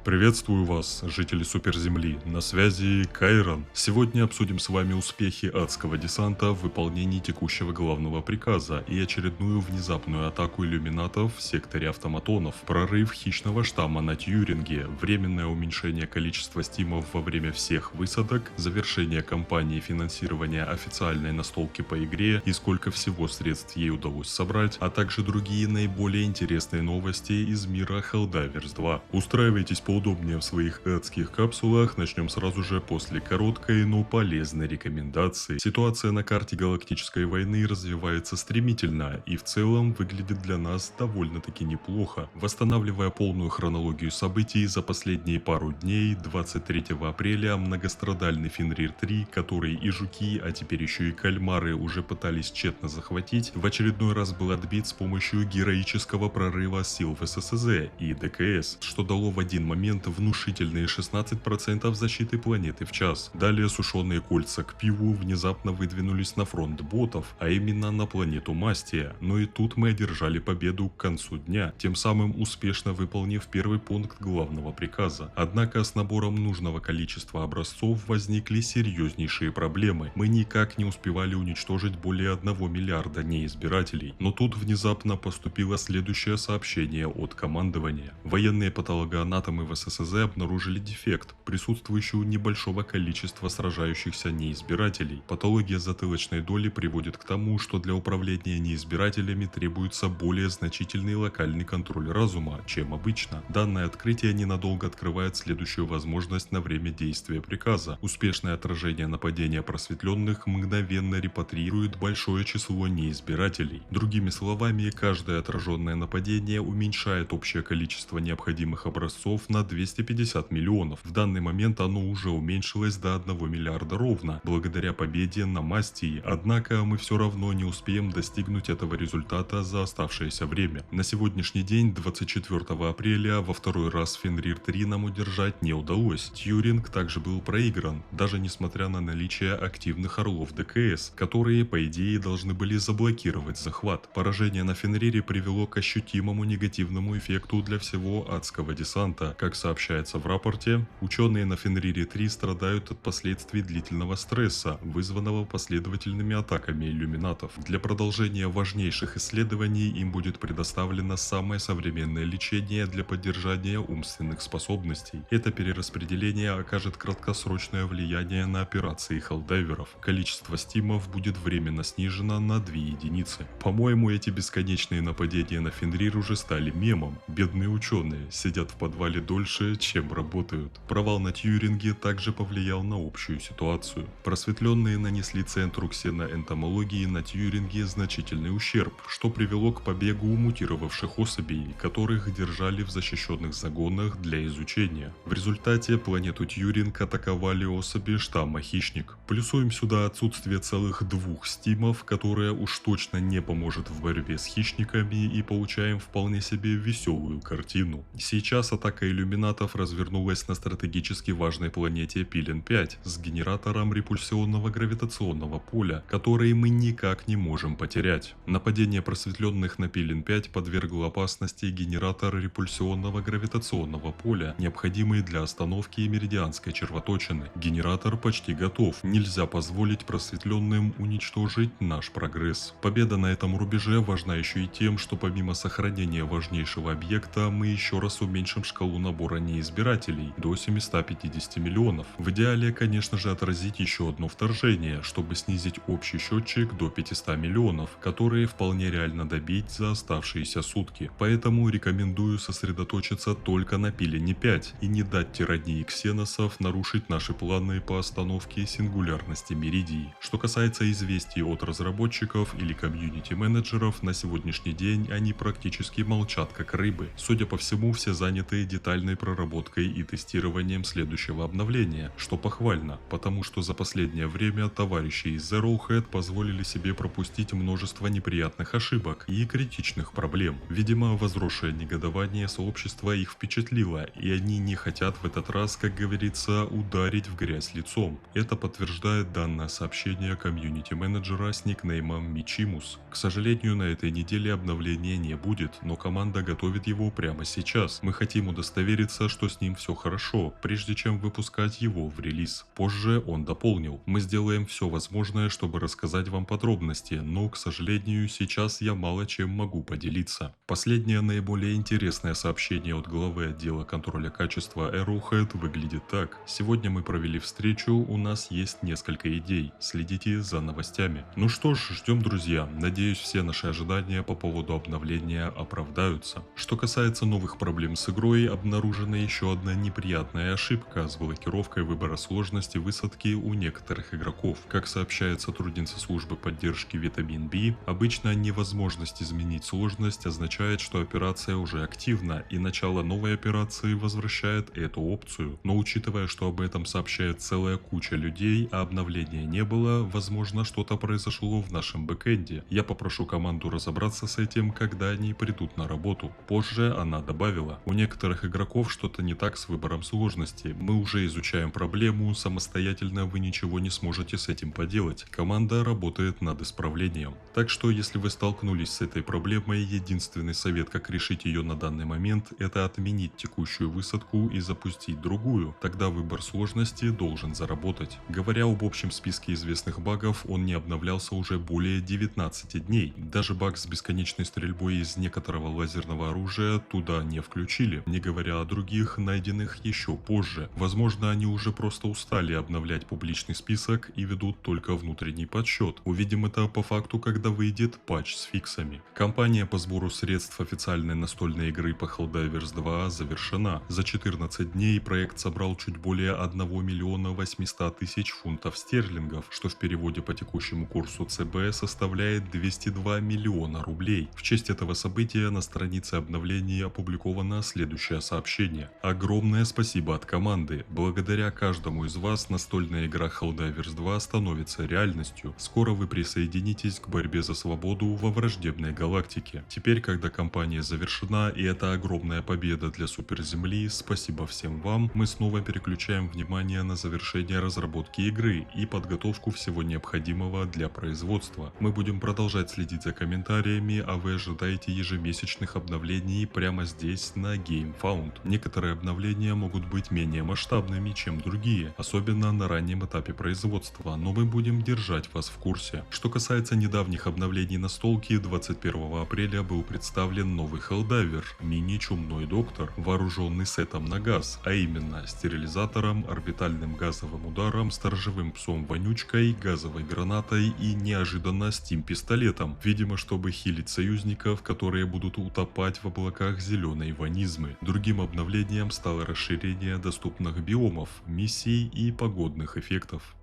Приветствую вас, жители Суперземли, на связи Кайрон. Сегодня обсудим с вами успехи адского десанта в выполнении текущего главного приказа и очередную внезапную атаку иллюминатов в секторе автоматонов, прорыв хищного штамма на Тьюринге, временное уменьшение количества стимов во время всех высадок, завершение кампании финансирования официальной настолки по игре и сколько всего средств ей удалось собрать, а также другие наиболее интересные новости из мира Helldivers 2. Устраивайтесь поудобнее в своих адских капсулах, начнем сразу же после короткой, но полезной рекомендации. Ситуация на карте Галактической войны развивается стремительно и в целом выглядит для нас довольно-таки неплохо. Восстанавливая полную хронологию событий за последние пару дней, 23 апреля многострадальный Фенрир 3, который и жуки, а теперь еще и кальмары уже пытались тщетно захватить, в очередной раз был отбит с помощью героического прорыва сил ВССЗ и ДКС, что дало в один момент внушительные 16% защиты планеты в час. Далее сушеные кольца к пиву внезапно выдвинулись на фронт ботов, а именно на планету Мастия. Но и тут мы одержали победу к концу дня, тем самым успешно выполнив первый пункт главного приказа. Однако с набором нужного количества образцов возникли серьезнейшие проблемы. Мы никак не успевали уничтожить более 1 миллиарда неизбирателей. Но тут внезапно поступило следующее сообщение от командования. Военные патологоанатомы в ССС обнаружили дефект, присутствующий у небольшого количества сражающихся неизбирателей. Патология затылочной доли приводит к тому, что для управления неизбирателями требуется более значительный локальный контроль разума, чем обычно. Данное открытие ненадолго открывает следующую возможность на время действия приказа. Успешное отражение нападения просветленных мгновенно репатриирует большое число неизбирателей. Другими словами, каждое отраженное нападение уменьшает общее количество необходимых образцов на 250 миллионов. В данный момент оно уже уменьшилось до 1 миллиарда ровно, благодаря победе на Мастии, однако мы все равно не успеем достигнуть этого результата за оставшееся время. На сегодняшний день, 24 апреля, во второй раз Фенрир 3 нам удержать не удалось. Тьюринг также был проигран, даже несмотря на наличие активных орлов ДКС, которые, по идее, должны были заблокировать захват. Поражение на Фенрире привело к ощутимому негативному эффекту для всего адского десанта. Как сообщается в рапорте, ученые на Фенрире 3 страдают от последствий длительного стресса, вызванного последовательными атаками иллюминатов. Для продолжения важнейших исследований им будет предоставлено самое современное лечение для поддержания умственных способностей. Это перераспределение окажет краткосрочное влияние на операции хеллдайверов. Количество стимов будет временно снижено на 2 единицы. По-моему, эти бесконечные нападения на Фенрир уже стали мемом. Бедные ученые сидят в подвале дольше, чем работают. Провал на Тьюринге также повлиял на общую ситуацию. Просветленные нанесли центру ксеноэнтомологии на Тьюринге значительный ущерб, что привело к побегу мутировавших особей, которых держали в защищенных загонах для изучения. В результате планету Тьюринг атаковали особи штамма Хищник. Плюсуем сюда отсутствие целых 2 стимов, которое уж точно не поможет в борьбе с хищниками, и получаем вполне себе веселую картину. Сейчас атака иллюминатов развернулась на стратегически важной планете Пилен-5 с генератором репульсионного гравитационного поля, который мы никак не можем потерять. Нападение просветленных на Пилен-5 подвергло опасности генератор репульсионного гравитационного поля, необходимый для остановки меридианской червоточины. Генератор почти готов, нельзя позволить просветленным уничтожить наш прогресс. Победа на этом рубеже важна еще и тем, что помимо сохранения важнейшего объекта, мы еще раз уменьшим шкалу набора неизбирателей до 750 миллионов. В идеале, конечно же, отразить еще одно вторжение, чтобы снизить общий счетчик до 500 миллионов, которые вполне реально добить за оставшиеся сутки. Поэтому рекомендую сосредоточиться только на Пилене 5 и не дать тирании ксеносов нарушить наши планы по остановке сингулярности Меридии. Что касается известий от разработчиков или комьюнити-менеджеров, на сегодняшний день они практически молчат как рыбы. Судя по всему, все заняты детальной проработкой и тестированием следующего обновления, что похвально, потому что за последнее время товарищи из Zerowhead позволили себе пропустить множество неприятных ошибок и критичных проблем. Видимо, возросшее негодование сообщества их впечатлило, и они не хотят в этот раз, как говорится, ударить в грязь лицом. Это подтверждает данное сообщение комьюнити-менеджера с никнеймом Мичимус. К сожалению, на этой неделе обновления не будет, но команда готовит его прямо сейчас. Мы хотим удостовериться, удостовериться, что с ним все хорошо, прежде чем выпускать его в релиз. Позже он дополнил: мы сделаем все возможное, чтобы рассказать вам подробности, но, к сожалению, сейчас я мало чем могу поделиться. Последнее наиболее интересное сообщение от главы отдела контроля качества Arrowhead выглядит так: сегодня мы провели встречу, у нас есть несколько идей, следите за новостями. Ну что ж, ждем, друзья, надеюсь, все наши ожидания по поводу обновления оправдаются. Что касается новых проблем с игрой, обнаружена еще одна неприятная ошибка с блокировкой выбора сложности высадки у некоторых игроков. Как сообщает сотрудница службы поддержки Vitamin B, обычно невозможность изменить сложность означает, что операция уже активна, и начало новой операции возвращает эту опцию. Но учитывая, что об этом сообщает целая куча людей, а обновления не было, возможно, что-то произошло в нашем бэкэнде. Я попрошу команду разобраться с этим, когда они придут на работу. Позже она добавила: у некоторых игроков что-то не так с выбором сложности. Мы уже изучаем проблему, самостоятельно вы ничего не сможете с этим поделать. Команда работает над исправлением. Так что, если вы столкнулись с этой проблемой, единственный совет, как решить ее на данный момент, это отменить текущую высадку и запустить другую. Тогда выбор сложности должен заработать. Говоря об общем списке известных багов, он не обновлялся уже более 19 дней. Даже баг с бесконечной стрельбой из некоторого лазерного оружия туда не включили, не говоря о других, найденных еще позже. Возможно, они уже просто устали обновлять публичный список и ведут только внутренний подсчет. Увидим это по факту, когда выйдет патч с фиксами. Кампания по сбору средств официальной настольной игры по Helldivers 2 завершена. За 14 дней проект собрал чуть более 1 миллиона 800 тысяч фунтов стерлингов, что в переводе по текущему курсу ЦБ составляет 202 миллиона рублей. В честь этого события на странице обновлений опубликовано следующее сообщение: огромное спасибо от команды. Благодаря каждому из вас настольная игра Helldivers 2 становится реальностью. Скоро вы присоединитесь к борьбе за свободу во враждебной галактике. Теперь, когда кампания завершена и это огромная победа для Суперземли, спасибо всем вам, мы снова переключаем внимание на завершение разработки игры и подготовку всего необходимого для производства. Мы будем продолжать следить за комментариями, а вы ожидаете ежемесячных обновлений прямо здесь на GameFound. Некоторые обновления могут быть менее масштабными, чем другие, особенно на раннем этапе производства, но мы будем держать вас в курсе. Что касается недавних обновлений настолки, 21 апреля был представлен новый Helldiver, мини-чумной доктор, вооруженный сетом на газ, а именно стерилизатором, орбитальным газовым ударом, сторожевым псом-вонючкой, газовой гранатой и неожиданно стим-пистолетом, видимо, чтобы хилить союзников, которые будут утопать в облаках зеленой ванизмы. Другим обновлением стало расширение доступных биомов, миссий и погодных эффектов.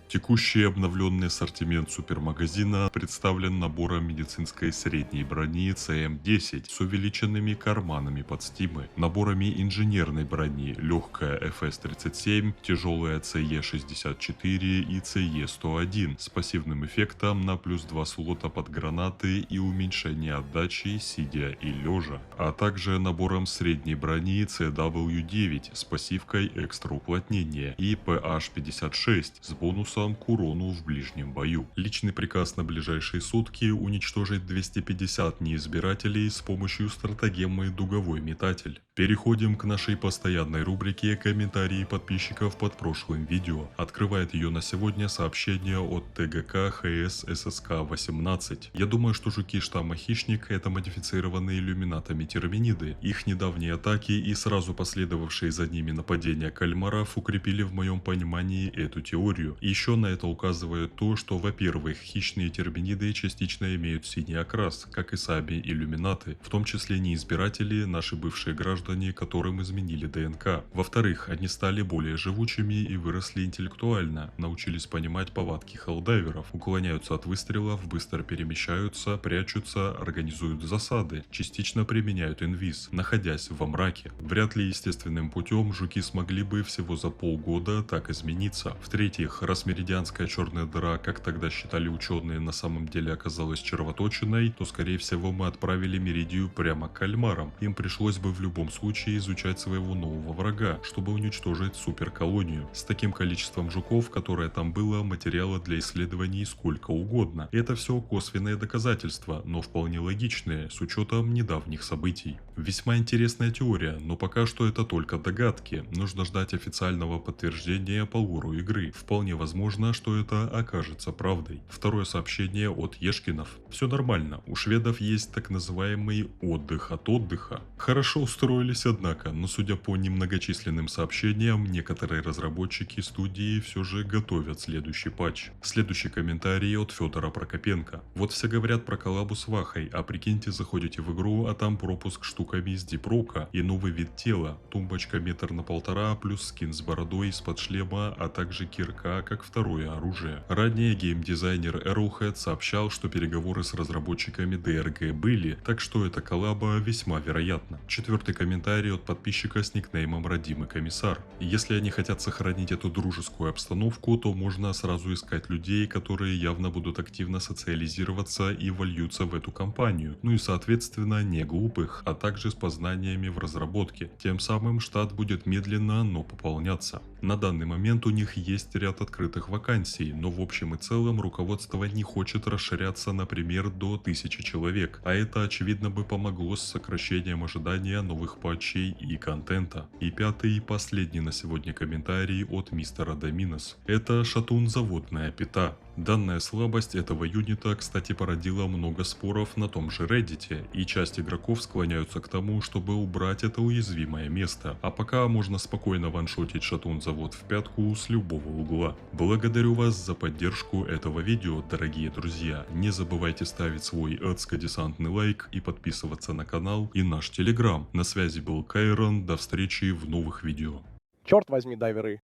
Текущий обновленный ассортимент супермагазина представлен набором медицинской средней брони CM10 с увеличенными карманами под стимы, наборами инженерной брони легкая FS-37, тяжелая CE-64 и CE-101 с пассивным эффектом на плюс 2 слота под гранаты и уменьшение отдачи сидя и лежа, а также набором средней брони CW9 с пассивкой экстра уплотнения и PH-56 с бонусом к урону в ближнем бою. Личный приказ на ближайшие сутки: уничтожить 250 неизбирателей с помощью стратагемы «Дуговой метатель». Переходим к нашей постоянной рубрике «Комментарии подписчиков под прошлым видео». Открывает ее на сегодня сообщение от ТГК ХС ССК 18. Я думаю, что жуки штамма Хищник — это модифицированные иллюминатами терминиды. Их недавние атаки и сразу последовавшие за ними нападения кальмаров укрепили в моем понимании эту теорию. Еще на это указывает то, что, во-первых, хищные терминиды частично имеют синий окрас, как и сами иллюминаты, в том числе неизбиратели, наши бывшие граждане, которым изменили ДНК. Во-вторых, они стали более живучими и выросли интеллектуально, научились понимать повадки хеллдайверов, уклоняются от выстрелов, быстро перемещаются, прячутся, организуют засады, частично применяют инвиз, находясь во мраке. Вряд ли естественным путем жуки смогли бы всего за полгода так измениться. В-третьих, раз меридианская черная дыра, как тогда считали ученые, на самом деле оказалась червоточиной, то скорее всего мы отправили Меридию прямо к кальмарам. Им пришлось бы в любом случае изучать своего нового врага, чтобы уничтожить суперколонию. С таким количеством жуков, которое там было, материала для исследований сколько угодно. Это все косвенные доказательства, но вполне логичные, с учетом недавних событий. Весьма интересная теория, но пока что это только догадки. Нужно ждать официального подтверждения по лору игры. Вполне возможно, что это окажется правдой. Второе сообщение от Ешкинов. Все нормально, у шведов есть так называемый отдых от отдыха. Хорошо устроились, однако, но судя по немногочисленным сообщениям, некоторые разработчики студии все же готовят следующий патч. Следующий комментарий от Федора Прокопенко. Вот все говорят про коллабу с Вахой, а прикиньте, заходите в игру, а там пропуск штуками из Дипрока и новый вид тела, тумбочка 1,5 метра плюс скин с бородой из-под шлема, а также кирка как второе оружие. Ранее геймдизайнер Arrowhead сообщал, что переговоры с разработчиками DRG были, так что эта коллаба весьма вероятна. Четвертый комментарий от подписчика с никнеймом Родимый Комиссар. Если они хотят сохранить эту дружескую обстановку, то можно сразу искать людей, которые явно будут активно социализироваться и вольются в эту компанию, ну и соответственно не глупых, а также с познаниями в разработке. Тем самым штат будет медленно, но пополняться. На данный момент у них есть ряд открытых вакансий, но в общем и целом руководство не хочет расширяться, например, до 1000 человек, а это очевидно бы помогло с сокращением ожидания новых патчей и контента. И пятый и последний на сегодня комментарий от мистера Доминос. Это шатун заводная пята. Данная слабость этого юнита, кстати, породила много споров на том же Reddit, и часть игроков склоняются к тому, чтобы убрать это уязвимое место, а пока можно спокойно ваншотить шатун завод в пятку с любого угла. Благодарю вас за поддержку этого видео, дорогие друзья. Не забывайте ставить свой адско-десантный лайк и подписываться на канал и наш телеграм. На связи был Кайрон, до встречи в новых видео. Черт возьми, дайверы.